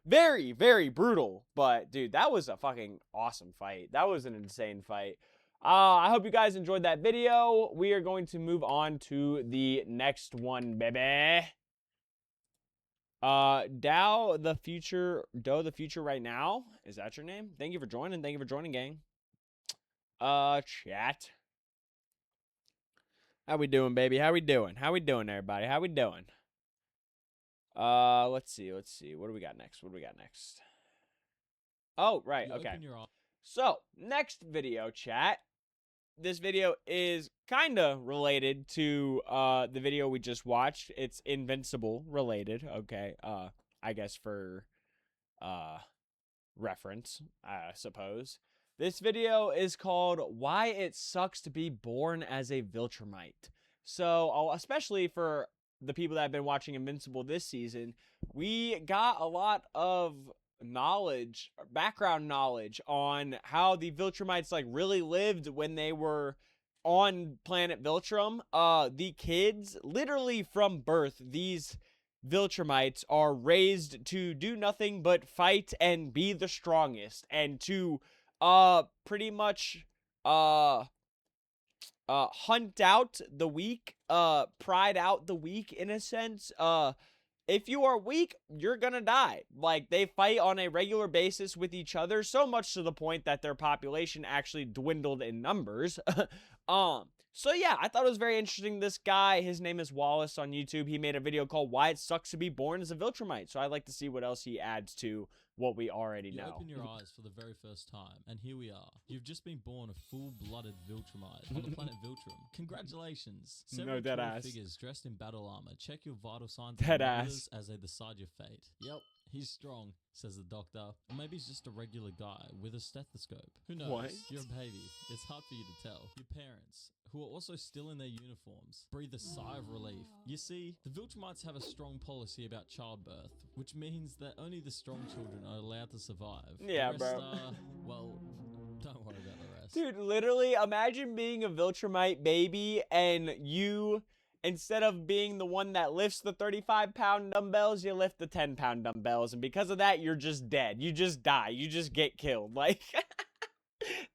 Very, very brutal. But, dude, that was a fucking awesome fight. That was an insane fight. I hope you guys enjoyed that video. We are going to move on to the next one, baby. Dow the future right now. Is that your name? Thank you for joining. Thank you for joining, gang. Chat. How we doing, baby? How we doing? How we doing, everybody? How we doing? Let's see. What do we got next? Oh, right. Okay. So, next video, chat. This video is kind of related to the video we just watched. It's Invincible related, okay? I guess for reference, I suppose. This video is called Why It Sucks to Be Born as a Viltrumite. So, especially for the people that have been watching Invincible this season, we got a lot of background knowledge on how the Viltrumites like really lived when they were on planet Viltrum. The kids, literally from birth, these Viltrumites are raised to do nothing but fight and be the strongest, and to pretty much hunt out the weak, pride out the weak in a sense. If you are weak, you're gonna die. Like, they fight on a regular basis with each other, so much to the point that their population actually dwindled in numbers. So yeah, I thought it was very interesting. This guy, his name is Wallace on YouTube. He made a video called Why It Sucks to Be Born as a Viltrumite. So I'd like to see what else he adds to what we already know. You open your eyes for the very first time, and here we are. You've just been born a full-blooded Viltrumite on the planet Viltrum. Congratulations. Several figures dressed in battle armor. Check your vital signs as they decide your fate. Yep. He's strong, says the doctor. Or maybe he's just a regular guy with a stethoscope. Who knows? What? You're a baby. It's hard for you to tell. Your parents, who are also still in their uniforms, breathe a sigh of relief. You see, the Viltrumites have a strong policy about childbirth, which means that only the strong children are allowed to survive. Yeah, the rest bro. Well, don't worry about the rest. Dude, literally, imagine being a Viltrumite baby and you, instead of being the one that lifts the 35-pound dumbbells, you lift the 10-pound dumbbells. And because of that, you're just dead. You just die. You just get killed. Like,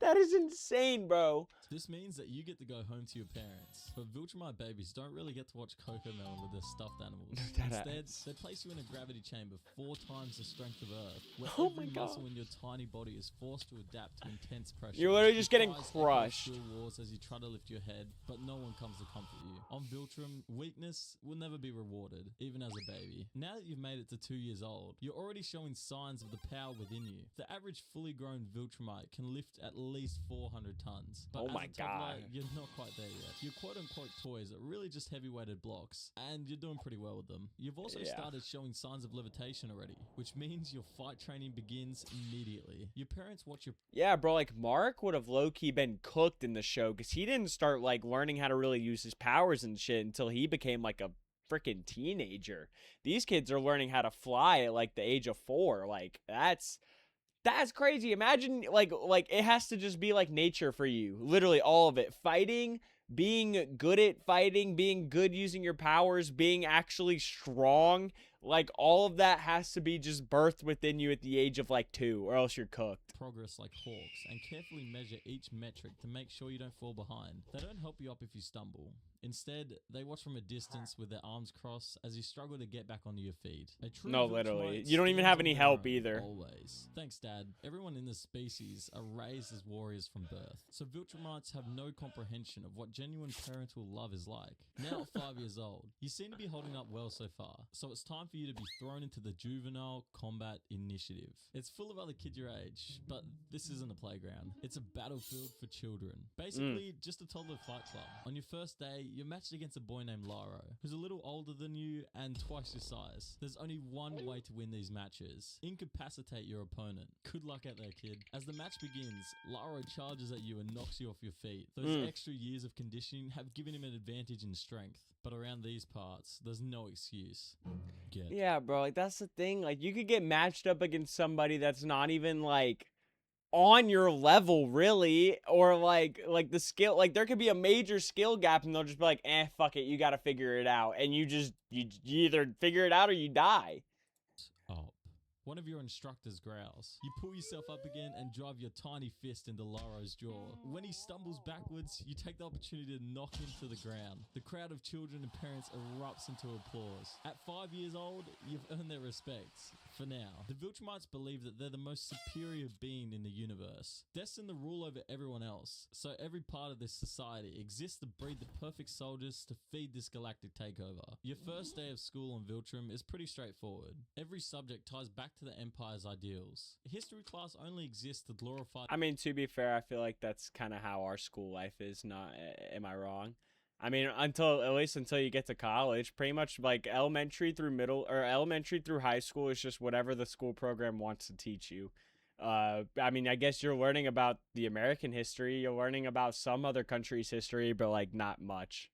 that is insane, bro. This means that you get to go home to your parents. But Viltrumite babies don't really get to watch Cocomelon with their stuffed animals. Instead, they place you in a gravity chamber 4 times the strength of Earth, where every muscle in your tiny body is forced to adapt to intense pressure. You're literally just getting crushed. Wars as you try to lift your head, but no one comes to comfort you. On Viltrum, weakness will never be rewarded, even as a baby. Now that you've made it to 2 years old, you're already showing signs of the power within you. The average fully grown Viltrumite can lift at least 400 tons. But oh my god, you're not quite there yet. Your quote-unquote toys are really just heavy-weighted blocks, and you're doing pretty well with them. You've also started showing signs of levitation already, which means your fight training begins immediately. Your parents watch your... Yeah, bro, like, Mark would have low-key been cooked in the show, because he didn't start, like, learning how to really use his powers and shit until he became, like, a freaking teenager. These kids are learning how to fly at, like, the age of 4. Like, that's crazy. Imagine, like it has to just be like nature for you. Literally all of it. Fighting, being good at fighting, being good using your powers, being actually strong. Like, all of that has to be just birthed within you at the age of, like, 2, or else you're cooked. Progress like hawks, and carefully measure each metric to make sure you don't fall behind. They don't help you up if you stumble. Instead, they watch from a distance with their arms crossed as you struggle to get back onto your feet. No, literally. You don't even have any help either. Always. Thanks, Dad. Everyone in this species are raised as warriors from birth. So Viltrumites have no comprehension of what genuine parental love is like. Now at 5 years old, you seem to be holding up well so far. So it's time for you to be thrown into the Juvenile Combat Initiative. It's full of other kids your age, but this isn't a playground. It's a battlefield for children. Basically, just a toddler fight club. On your first day, you're matched against a boy named Laro, who's a little older than you and twice your size. There's only one way to win these matches. Incapacitate your opponent. Good luck out there, kid. As the match begins, Laro charges at you and knocks you off your feet. Those extra years of conditioning have given him an advantage in strength. But around these parts, there's no excuse. Yeah, bro, like, that's the thing. Like, you could get matched up against somebody that's not even, like, on your level, really, or like the skill, like, there could be a major skill gap and they'll just be like, fuck it, you gotta figure it out, and you either figure it out or you die. Up. One of your instructors growls. You pull yourself up again and drive your tiny fist into Laro's jaw. When he stumbles backwards, you take the opportunity to knock him to the ground. The crowd of children and parents erupts into applause. At 5 years old, you've earned their respect. For now, the Viltrumites believe that they're the most superior being in the universe, destined to rule over everyone else. So every part of this society exists to breed the perfect soldiers to feed this galactic takeover. Your first day of school on Viltrum is pretty straightforward. Every subject ties back to the Empire's ideals. History class only exists to glorify... I mean, to be fair, I feel like that's kind of how our school life is. Not, am I wrong? I mean, at least until you get to college, pretty much like elementary through high school is just whatever the school program wants to teach you. I mean, I guess you're learning about the American history, you're learning about some other country's history, but like not much.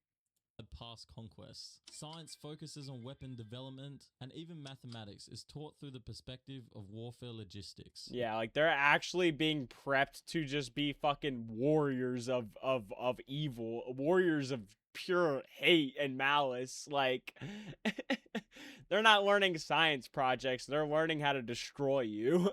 Past conquests. Science focuses on weapon development, and even mathematics is taught through the perspective of warfare logistics. Yeah, like they're actually being prepped to just be fucking warriors of evil, warriors of pure hate and malice. Like they're not learning science projects, they're learning how to destroy you.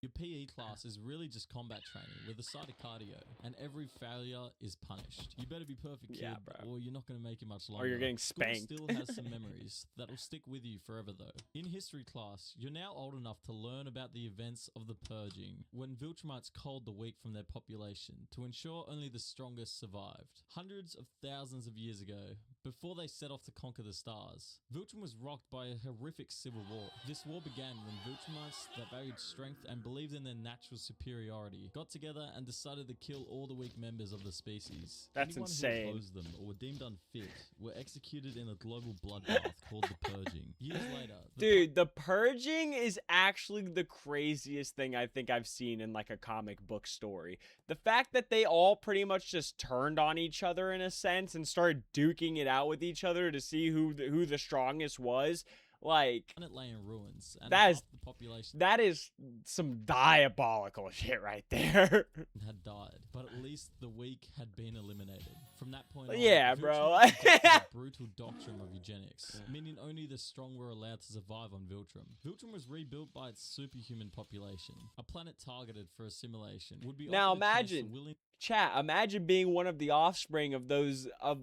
Your PE class is really just combat training with a side of cardio, and every failure is punished. You better be perfect, kid, or you're not going to make it much longer. Or you're getting spanked. School still has some memories that will stick with you forever, though. In history class, you're now old enough to learn about the events of the Purging, when Viltrumites culled the weak from their population to ensure only the strongest survived. Hundreds of thousands of years ago, before they set off to conquer the stars, Viltrum was rocked by a horrific civil war. This war began when Viltrumites that valued strength and believed in their natural superiority got together and decided to kill all the weak members of the species. That's Anyone insane. who opposed them or were deemed unfit were executed in a global bloodbath called the Purging. Years later, the Purging is actually the craziest thing I think I've seen in like a comic book story. The fact that they all pretty much just turned on each other in a sense and started duking it out with each other to see who the strongest was. Like, planet lay in ruins, and that half is the population that is some diabolical shit right there. had died, but at least the weak had been eliminated. From that point on, Yeah, Viltrum bro. adopted the brutal doctrine of eugenics, meaning only the strong were allowed to survive on Viltrum. Viltrum was rebuilt by its superhuman population. A planet targeted for assimilation would be Now offered a chance to imagine, chat, imagine being one of the offspring of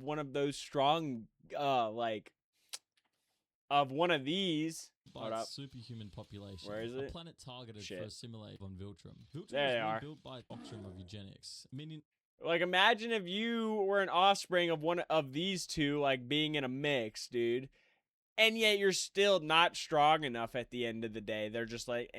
one of those strong, of one of these. by its superhuman population. Where is it? A planet targeted for assimilation on Viltrum. Viltrum There they was are. rebuilt by doctrine of eugenics, meaning Like, imagine if you were an offspring of one of these two, like, being in a mix, dude. And yet you're still not strong enough at the end of the day. They're just like,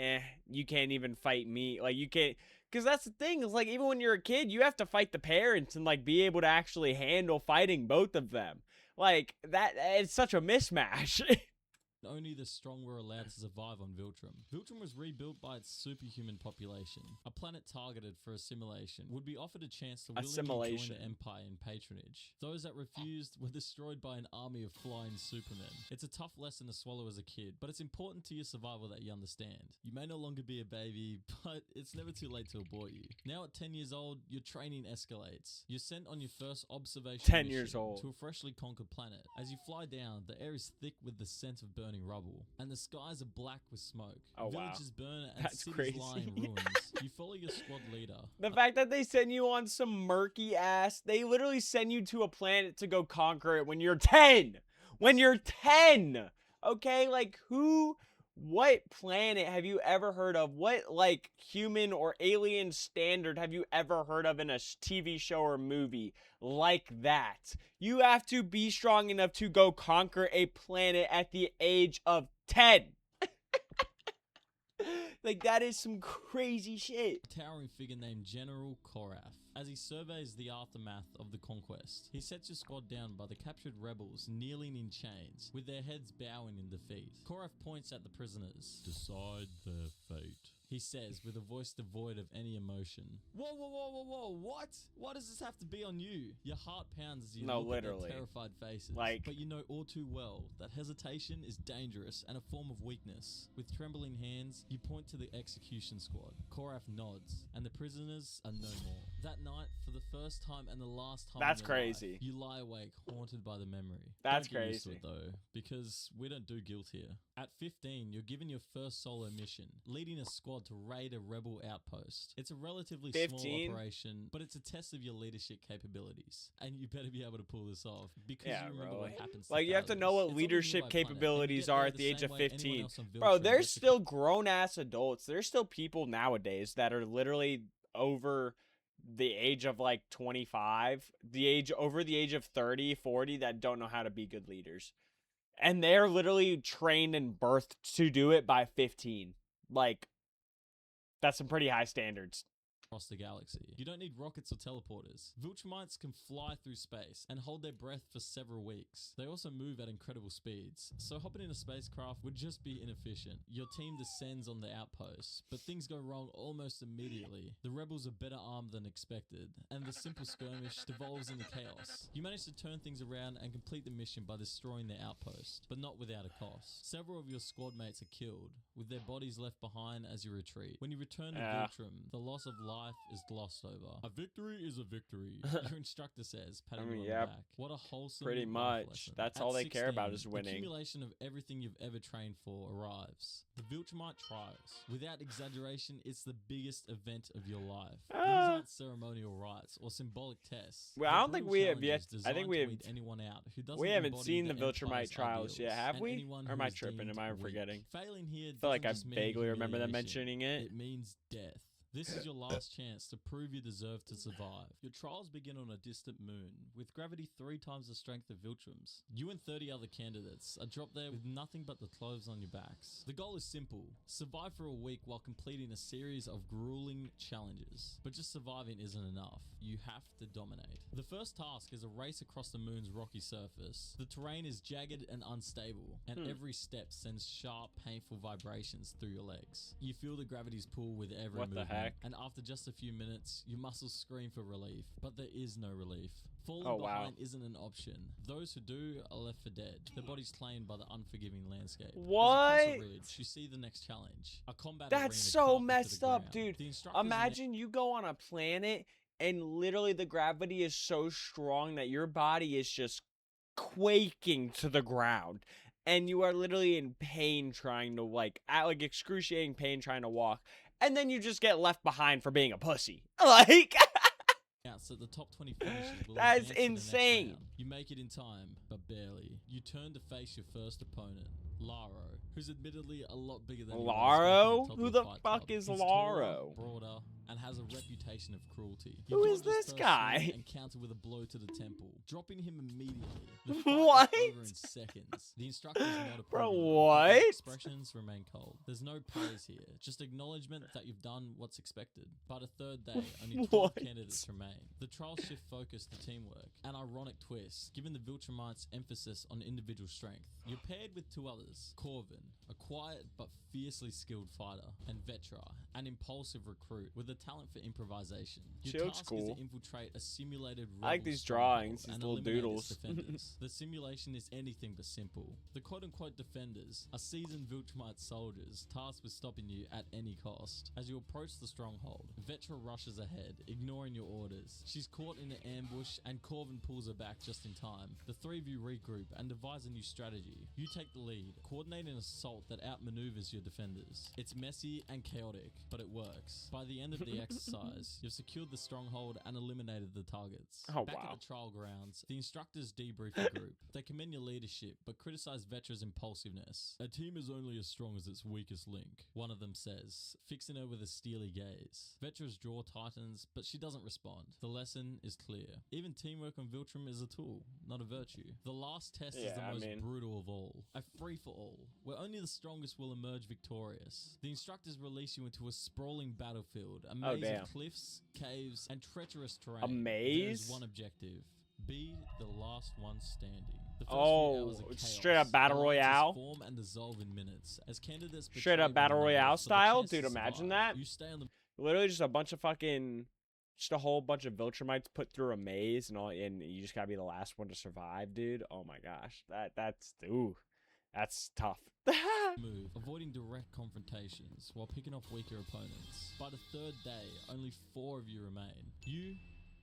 you can't even fight me. Like, you can't... Because that's the thing. It's like, even when you're a kid, you have to fight the parents and, like, be able to actually handle fighting both of them. Like, it's such a mismatch. only the strong were allowed to survive on Viltrum. Viltrum was rebuilt by its superhuman population. A planet targeted for assimilation would be offered a chance to willingly join the Empire in patronage. Those that refused were destroyed by an army of flying supermen. It's a tough lesson to swallow as a kid, but it's important to your survival that you understand. You may no longer be a baby, but it's never too late to abort you. Now at 10 years old, your training escalates. You're sent on your first observation 10 mission years old. to a freshly conquered planet. As you fly down, the air is thick with the scent of burning rubble, and the skies are black with smoke. Oh, wow. Villages burn and That's cities crazy. lie in ruins. You follow your squad leader. The fact that they send you on some murky ass, they literally send you to a planet to go conquer it when you're 10. When you're 10. Okay, like what planet have you ever heard of? What, like, human or alien standard have you ever heard of in a TV show or movie like that? You have to be strong enough to go conquer a planet at the age of 10. Like, that is some crazy shit. A towering figure named General Korath. As he surveys the aftermath of the conquest, he sets your squad down by the captured rebels kneeling in chains, with their heads bowing in defeat. Korath points at the prisoners. Decide their fate. He he says with a voice devoid of any emotion. Whoa, whoa, whoa, whoa, whoa, what? Why does this have to be on you? Your heart pounds as you look literally. at their terrified faces. Like, but you know all too well that hesitation is dangerous and a form of weakness. With trembling hands, you point to the execution squad. Koraf nods, and the prisoners are no more. That night, for the first time and the last time that's in your crazy. life, you lie awake, haunted by the memory. That's Don't get used to crazy. it, though, because we don't do guilt here. At 15, you're given your first solo mission, leading a squad to raid a rebel outpost. It's a relatively 15? small operation, but it's a test of your leadership capabilities, and you better be able to pull this off because you remember what happens. Like, you have to know what leadership capabilities are at the age of 15. Bro, Bro, there's still grown-ass adults. There's still people nowadays that are literally over the age of, like, 25, over the age of 30, 40 that don't know how to be good leaders. And they're literally trained and birthed to do it by 15. Like, that's some pretty high standards. Across the galaxy. You don't need rockets or teleporters. Viltrumites can fly through space and hold their breath for several weeks. They also move at incredible speeds, so hopping in a spacecraft would just be inefficient. Your team descends on the outpost, but things go wrong almost immediately. The rebels are better armed than expected, and the simple skirmish devolves into chaos. You manage to turn things around and complete the mission by destroying their outpost, but not without a cost. Several of your squad mates are killed, with their bodies left behind as you retreat. When you return to Viltrum, the loss of life is glossed over. A victory is a victory, your instructor says, patting you on the back. What a wholesome pretty life much. lesson. That's At all they 16, care about is winning. The accumulation of everything you've ever trained for arrives. The Viltrumite Trials. Without exaggeration, it's the biggest event of your life. These aren't ceremonial rites or symbolic tests. Well, I don't think we have yet. I think we have. Anyone out who doesn't We haven't seen the Empire's Viltrumite Trials ideals, yet, have and we? anyone Or am who I is tripping? deemed Am I weak. forgetting? Failing here I feel like I doesn't just mean vaguely remember them humiliation. mentioning it. It means death. This is your last chance to prove you deserve to survive. Your trials begin on a distant moon, with gravity 3 times the strength of Viltrum's. You and 30 other candidates are dropped there with nothing but the clothes on your backs. The goal is simple: survive for a week while completing a series of grueling challenges. But just surviving isn't enough. You have to dominate. The first task is a race across the moon's rocky surface. The terrain is jagged and unstable, and every step sends sharp, painful vibrations through your legs. You feel the gravity's pull with every What the movement. heck? And after just a few minutes, your muscles scream for relief. But there is no relief. Falling Oh, wow. behind isn't an option. Those who do are left for dead, their bodies claimed by the unforgiving landscape. What? As you cross a ridge, you see the next challenge. A combat arena That's so carved into messed the up, ground. dude. The instructors and Imagine you go on a planet and literally the gravity is so strong that your body is just quaking to the ground. And you are literally in pain trying to, like excruciating pain trying to walk. And then you just get left behind for being a pussy. Like, So the top 20 finishes will That's advance to the next insane. round. You make it in time, but barely. You turn to face your first opponent, Laro, who's admittedly a lot bigger than anyone Laro? expected at Who top the of Fight fuck Club. is He's Laro? Taller, broader, and has a reputation of cruelty. Who You is dodge his this first guy? swing and counter with a blow to the temple, dropping him immediately. The fight What? is over in seconds. The instructor is not Bro, approving, what? but the expressions remain cold. There's no praise here, just acknowledgement that you've done what's expected. By the third day, only 12 What? candidates remain. The trials shift focus to teamwork. An ironic twist, given the Viltrumites' emphasis on individual strength. You're paired with 2 others, Corvin, a quiet but fiercely skilled fighter, and Vetra, an impulsive recruit with a talent for improvisation. Your She looks task cool. is to infiltrate a simulated I like rebel these stronghold drawings, these and little eliminate doodles. its defenders. The simulation is anything but simple. The quote-unquote defenders are seasoned Viltrumite soldiers tasked with stopping you at any cost. As you approach the stronghold, Vetra rushes ahead, ignoring your orders. She's caught in an ambush and Corvin pulls her back just in time. The 3 of you regroup and devise a new strategy. You take the lead, coordinate an assault that outmaneuvers your defenders. It's messy and chaotic, but it works. By the end of the exercise, you've secured the stronghold and eliminated the targets. Oh, Back wow. at the trial grounds, the instructors debrief the group. They commend your leadership, but criticize Vetra's impulsiveness. A team is only as strong as its weakest link, one of them says, fixing her with a steely gaze. Vetra's jaw tightens, but she doesn't respond. The lesson is clear. Even teamwork on Viltrum is a tool, not a virtue. The last test is the most brutal of all. A free-for-all, where only the strongest will emerge victorious. The instructors release you into a sprawling battlefield, a maze of cliffs, caves, and treacherous terrain. A maze? There is one objective: be the last one standing. The first few Oh, hours are chaos. straight up battle Alliances royale. form and dissolve in minutes as candidates Straight betray up battle one another royale for the style, chance dude. to Imagine survive. that. You stay on the Literally just a bunch of fucking, just a whole bunch of Viltrumites put through a maze and all, and you just gotta be the last one to survive, dude. Oh my gosh, that's tough. move, avoiding direct confrontations while picking off weaker opponents. By the third day, only 4 of you remain. You,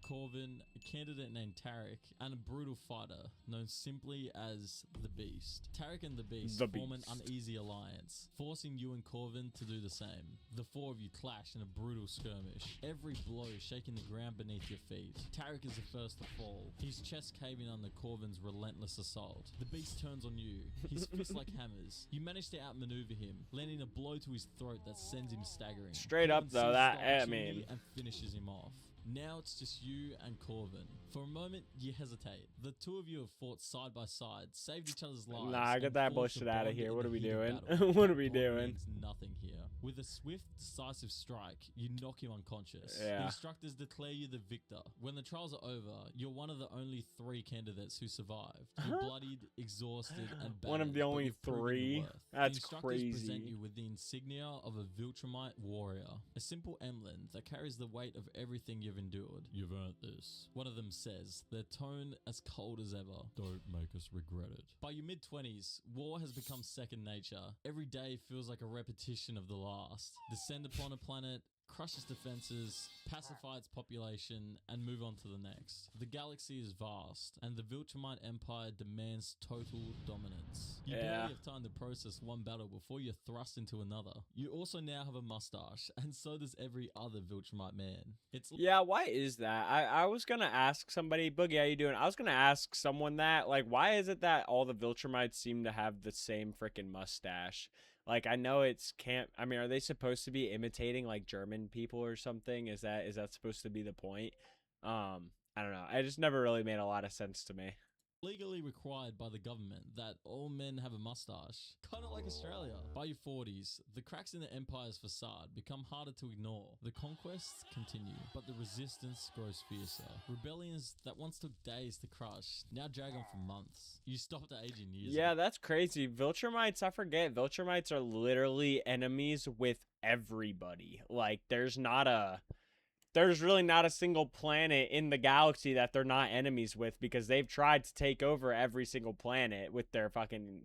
Corvin, a candidate named Tarek, and a brutal fighter known simply as the Beast. Tarek and the Beast form an uneasy alliance, forcing you and Corvin to do the same. The 4 of you clash in a brutal skirmish, every blow shaking the ground beneath your feet. Tarek is the first to fall, his chest caving under Corvin's relentless assault. The Beast turns on you, his fists like hammers. You manage to outmaneuver him, landing a blow to his throat that sends him staggering. Straight up Corvin though, seizes that the I opportunity mean, and finishes him off. Now it's just you and Corvin. For a moment, you hesitate. The 2 of you have fought side by side, saved each other's lives. nah, get and that forged a bullshit out of bond here. in What the are we heat of doing? battle. What That are we bond doing? means nothing here. With a swift, decisive strike, you knock him unconscious. Yeah. The instructors declare you the victor. When the trials are over, you're one of the only 3 candidates who survived. You're bloodied, exhausted, and battered. One of the but only you've proven your 3? worth. That's The instructors present crazy. you with the insignia of a Viltrumite warrior, a simple emblem that carries the weight of everything you've endured. You've earned this. One of them says, their tone as cold as ever. Don't make us regret it. By your mid-20s, war has become second nature. Every day feels like a repetition of the last. Descend upon a planet, crush its defenses, pacify its population, and move on to the next. The galaxy is vast, and the Viltrumite Empire demands total dominance. You Yeah. barely have time to process one battle before you're thrust into another. You also now have a mustache, and so does every other Viltrumite man. It's Yeah, why is that? I was gonna ask somebody, Boogie, how you doing? I was gonna ask someone that, like, why is it that all the Viltrumites seem to have the same freaking mustache? Like, I know it's can't. I mean, are they supposed to be imitating like German people or something? Is that supposed to be the point? I don't know. It just never really made a lot of sense to me. legally required by the government that all men have a mustache, kind of like Australia. By your 40s, the cracks in the empire's facade become harder to ignore. The conquests continue, but the resistance grows fiercer. Rebellions that once took days to crush now drag on for months. You stopped aging years Yeah, ago. that's crazy. Viltrumites, I forget. Viltrumites are literally enemies with everybody. Like, there's really not a single planet in the galaxy that they're not enemies with, because they've tried to take over every single planet with their fucking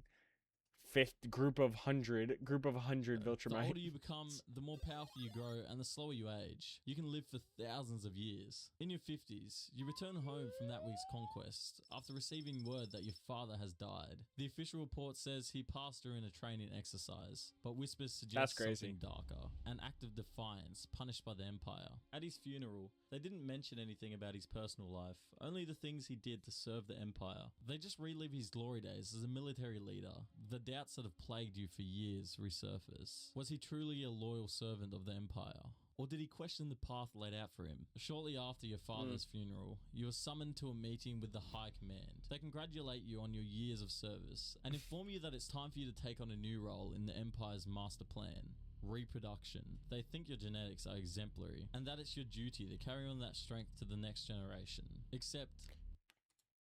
group of 100 The Viltrumites. older you become, the more powerful you grow, and the slower you age. You can live for thousands of years. In your 50s, you return home from that week's conquest after receiving word that your father has died. The official report says he passed during a training exercise, but whispers suggest crazy. something darker. An act of defiance punished by the Empire. At his funeral, they didn't mention anything about his personal life, only the things he did to serve the Empire. They just relive his glory days as a military leader. The doubts that have plagued you for years resurface. Was he truly a loyal servant of the Empire? Or did he question the path laid out for him? Shortly after your father's funeral, you are summoned to a meeting with the High Command. They congratulate you on your years of service and inform you that it's time for you to take on a new role in the Empire's master plan. Reproduction. They think your genetics are exemplary and that it's your duty to carry on that strength to the next generation. Except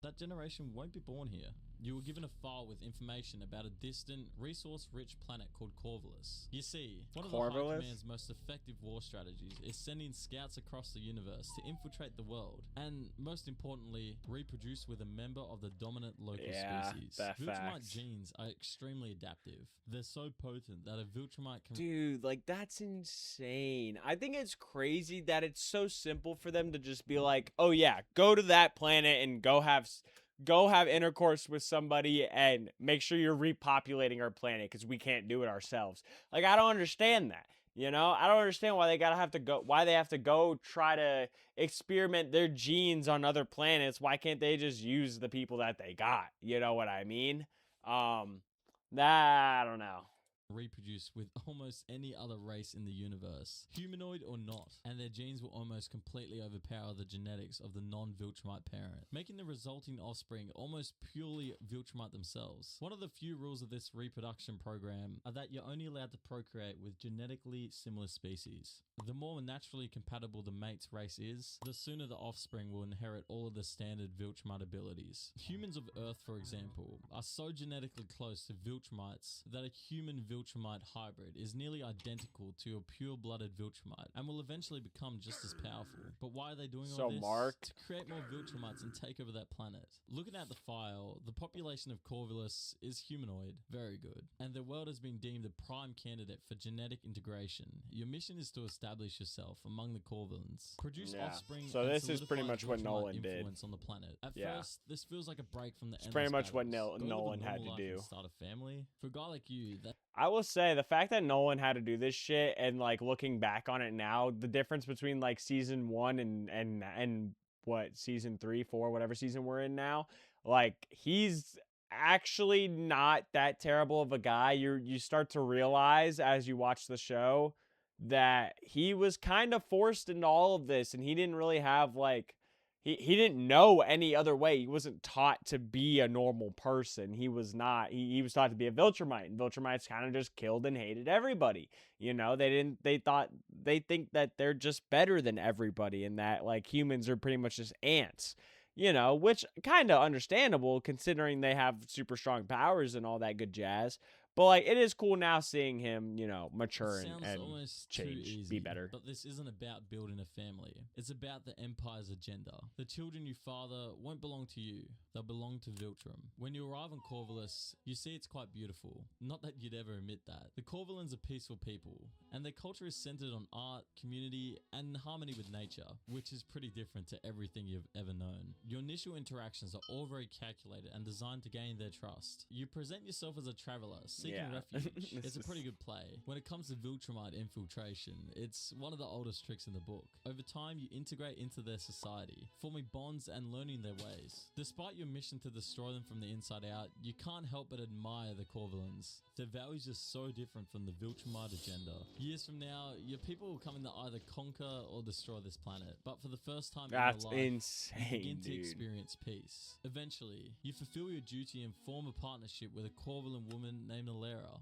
that generation won't be born here. You were given a file with information about a distant, resource-rich planet called Corvus. You see, one of the High Corvus? Command's most effective war strategies is sending scouts across the universe to infiltrate the world, and most importantly, reproduce with a member of the dominant local species. that Viltrumite facts. genes are extremely adaptive. They're so potent that a Viltrumite can Dude, like, that's insane. I think it's crazy that it's so simple for them to just be like, oh yeah, go to that planet and go have intercourse with somebody and make sure you're repopulating our planet, because we can't do it ourselves. Like, I don't understand that. You know, I don't understand why they have to go try to experiment their genes on other planets. Why can't they just use the people that they got? You know what I mean? That, I don't know. reproduce with almost any other race in the universe, humanoid or not, and their genes will almost completely overpower the genetics of the non-Viltrumite parent, making the resulting offspring almost purely Viltrumite themselves. One of the few rules of this reproduction program are that you're only allowed to procreate with genetically similar species. The more naturally compatible the mate's race is, the sooner the offspring will inherit all of the standard Viltrumite abilities. Humans of Earth, for example, are so genetically close to Viltrumites that a human Viltrumite hybrid is nearly identical to a pure-blooded Viltrumite and will eventually become just as powerful. But why are they doing all this? Mark, To create more Viltrumites and take over that planet. Looking at the file, the population of Corvus is humanoid. Very good. And the world has been deemed a prime candidate for genetic integration. Your mission is to establish yourself among the Corvulans, produce offspring, so and this is pretty solidify much what Viltrumite Nolan did. influence on the planet. At first, this feels like a break from the It's pretty much what Go live a Nolan had normal to life and do. start a family. For a guy like you, that I will say the fact that Nolan had to do this shit, and like looking back on it now, the difference between like season 1 and what, season 3, 4, whatever season we're in now, like he's actually not that terrible of a guy. You start to realize as you watch the show that he was kind of forced into all of this, and he didn't really have like he didn't know any other way. He wasn't taught to be a normal person. He was not. He was taught to be a Viltrumite, and Viltrumites kind of just killed and hated everybody. You know, they think that they're just better than everybody, and that like humans are pretty much just ants. You know, which kind of understandable considering they have super strong powers and all that good jazz. But like, it is cool now seeing him, you know, mature and change, be better. But this isn't about building a family. It's about the Empire's agenda. The children you father won't belong to you. They'll belong to Viltrum. When you arrive on Corvus, you see it's quite beautiful. Not that you'd ever admit that. The Corvulans are peaceful people, and their culture is centered on art, community, and harmony with nature, which is pretty different to everything you've ever known. Your initial interactions are all very calculated and designed to gain their trust. You present yourself as a traveler, seeking refuge. It's a pretty good play. When it comes to Viltrumite infiltration, it's one of the oldest tricks in the book. Over time, you integrate into their society, forming bonds and learning their ways. Despite your mission to destroy them from the inside out, you can't help but admire the Corvulans. Their values are so different from the Viltrumite agenda. Years from now, your people will come in to either conquer or destroy this planet. But for the first time in your life, insane, you begin to dude. experience peace. Eventually, you fulfill your duty and form a partnership with a Corvulan woman named Alera.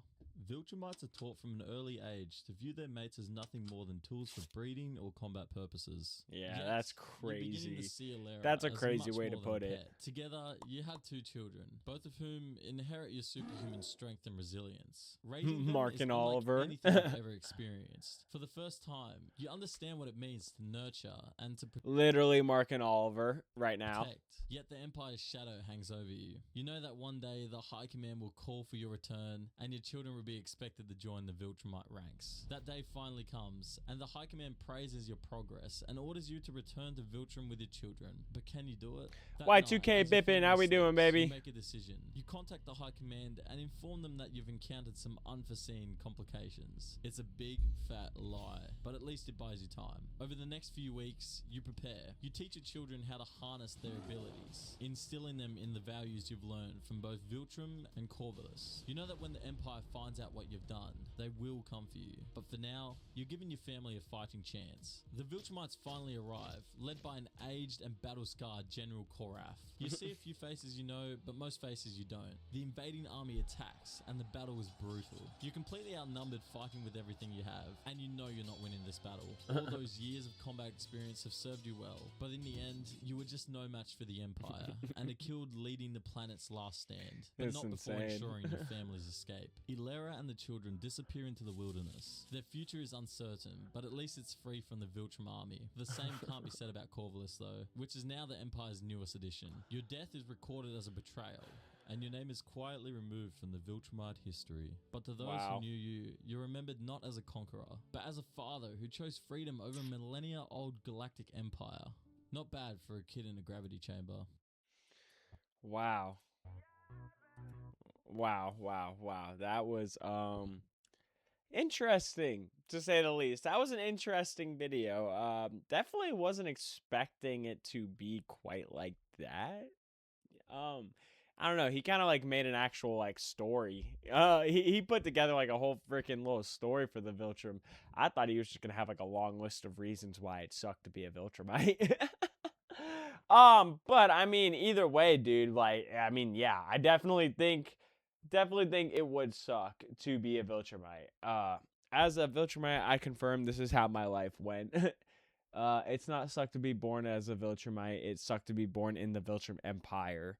Viltrumites are taught from an early age to view their mates as nothing more than tools for breeding or combat purposes. Yeah, Yet, that's you're beginning crazy. to see Alera That's a as crazy much way to more than put a it. pet. Together, you have 2 children, both of whom inherit your superhuman strength and resilience. Raising them Mark is and unlike Oliver. anything you've ever experienced. For the first time, you understand what it means to nurture and to Literally Mark and Oliver right now. protect. Yet the Empire's shadow hangs over you. You know that one day the High Command will call for your return, and your children will be expected to join the Viltrumite ranks. That day finally comes, and the High Command praises your progress and orders you to return to Viltrum with your children. But can you do it? That Y2K night, as your Bippin', how family we doing, sleeps, baby? You make a decision. You contact the High Command and inform them that you've encountered some unforeseen complications. It's a big, fat lie, but at least it buys you time. Over the next few weeks, you prepare. You teach your children how to harness their abilities, instilling them in the values you've learned from both Viltrum and Corvus. You know that when the Empire finds out what you've done, they will come for you. But for now, you're giving your family a fighting chance. The Viltrumites finally arrive, led by an aged and battle-scarred General Korath. You see a few faces you know, but most faces you don't. The invading army attacks, and the battle is brutal. You're completely outnumbered fighting with everything you have, and you know you're not winning this battle. All those years of combat experience have served you well, but in the end, you were just no match for the Empire, and are killed leading the planet's last stand, but That's not before insane. ensuring your family's escape. Ilera and the children disappear into the wilderness. Their future is uncertain, but at least it's free from the Viltrum army. The same can't be said about Corvus though, which is now the Empire's newest addition. Your death is recorded as a betrayal, and your name is quietly removed from the Viltrumite history. But to those Wow. who knew you, you're remembered not as a conqueror, but as a father who chose freedom over a millennia-old galactic empire. Not bad for a kid in a gravity chamber. Wow. Wow. That was interesting to say the least. That was an interesting video. Definitely wasn't expecting it to be quite like that. Um I don't know. He kind of like made an actual like story. He put together like a whole freaking little story for the Viltrum. I thought he was just gonna have like a long list of reasons why it sucked to be a Viltrumite. But I mean, either way, dude. Like, I mean, yeah, I definitely think it would suck to be a Viltrumite. As a Viltrumite, I confirm this is how my life went. It's not sucked to be born as a Viltrumite. It sucked to be born in the Viltrum Empire.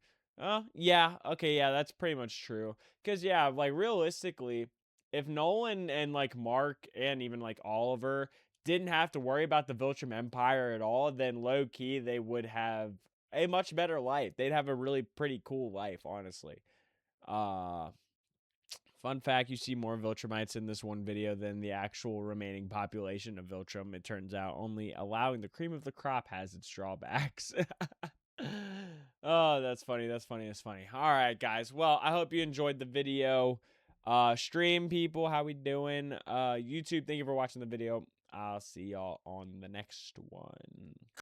Yeah, okay, yeah, that's pretty much true. Cause yeah, like realistically, if Nolan and like Mark and even like Oliver didn't have to worry about the Viltrum Empire at all, then low key they would have a much better life. They'd have a really pretty cool life, honestly. Uh Fun fact, you see more Viltrumites in this one video than the actual remaining population of Viltrum. It turns out only allowing the cream of the crop has its drawbacks. Oh, that's funny. That's funny. That's funny. All right, guys. Well, I hope you enjoyed the video. Stream people, how we doing? YouTube, thank you for watching the video. I'll see y'all on the next one.